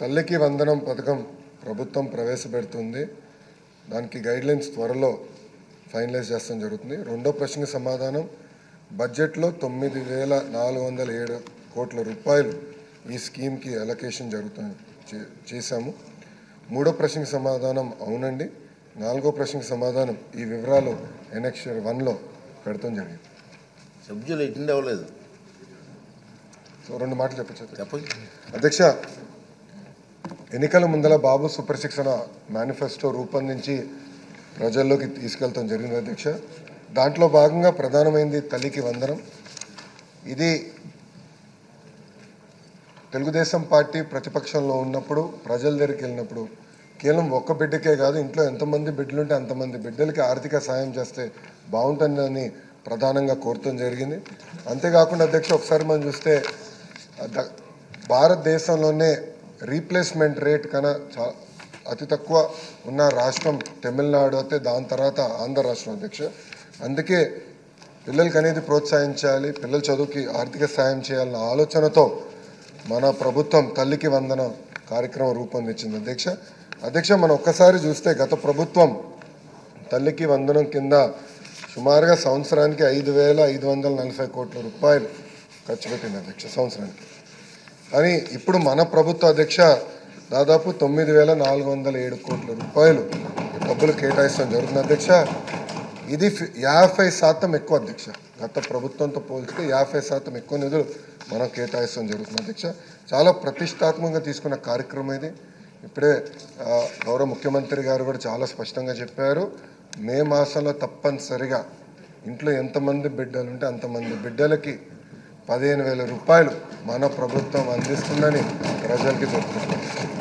తల్లికి వందనం పథకం ప్రభుత్వం ప్రవేశపెడుతుంది. దానికి గైడ్లైన్స్ త్వరలో ఫైనలైజ్ చేస్తాం జరుగుతుంది. రెండో ప్రశ్నకి సమాధానం, బడ్జెట్లో 9,407 కోట్ల రూపాయలు ఈ స్కీమ్కి అలొకేషన్ చేశాము. మూడో ప్రశ్నకి సమాధానం అవునండి. నాలుగో ప్రశ్నకి సమాధానం ఈ వివరాలు ఎనెక్షర్ 1లో పెడతాం జరిగింది. సబ్జెక్టులు ఎట్టింది అవ్వలేదు. సో రెండు మాటలు చెప్పచ్చు. చెప్పండి అధ్యక్ష, ఎన్నికల ముందల బాబు సుప్రశిక్షణ మేనిఫెస్టో రూపొందించి ప్రజల్లోకి తీసుకెళ్తాం జరిగింది అధ్యక్ష. దాంట్లో భాగంగా ప్రధానమైంది తల్లికి వందనం. ఇది తెలుగుదేశం పార్టీ ప్రతిపక్షంలో ఉన్నప్పుడు ప్రజల దగ్గరికి వెళ్ళినప్పుడు కేవలం ఒక్క బిడ్డకే కాదు, ఇంట్లో ఎంతమంది బిడ్డలుంటే అంతమంది బిడ్డలకి ఆర్థిక సాయం చేస్తే బాగుంటుందని ప్రధానంగా కోరటం జరిగింది. అంతేకాకుండా అధ్యక్ష, ఒకసారి మనం చూస్తే భారతదేశంలోనే రీప్లేస్మెంట్ రేట్ కన్నా అతి తక్కువ ఉన్న రాష్ట్రం తమిళనాడు అయితే, దాని తర్వాత ఆంధ్ర రాష్ట్రం అధ్యక్ష. అందుకే పిల్లలకి అనేది ప్రోత్సహించాలి, పిల్లల చదువుకి ఆర్థిక సాయం చేయాలన్న ఆలోచనతో మన ప్రభుత్వం తల్లికి వందన కార్యక్రమం రూపొందించింది అధ్యక్ష. మనం ఒక్కసారి చూస్తే గత ప్రభుత్వం తల్లికి వందనం కింద సుమారుగా సంవత్సరానికి 5,540 కోట్ల రూపాయలు ఖర్చు పెట్టింది అధ్యక్ష సంవత్సరానికి. కానీ ఇప్పుడు మన ప్రభుత్వ అధ్యక్ష దాదాపు 9,407 కోట్ల రూపాయలు డబ్బులు కేటాయిస్తాం జరుగుతుంది అధ్యక్ష. ఇది 50% ఎక్కువ అధ్యక్ష. గత ప్రభుత్వంతో పోల్చితే 50% ఎక్కువ నిధులు మనం కేటాయిస్తాం జరుగుతుంది అధ్యక్ష. చాలా ప్రతిష్టాత్మకంగా తీసుకున్న కార్యక్రమం ఇది. ఇప్పుడే గౌరవ ముఖ్యమంత్రి గారు కూడా చాలా స్పష్టంగా చెప్పారు, మే మాసంలో తప్పనిసరిగా ఇంట్లో ఎంతమంది బిడ్డలు ఉంటే అంతమంది బిడ్డలకి 15,000 రూపాయలు మన ప్రభుత్వం అందిస్తుందని ప్రజలకి చెప్తున్నారు.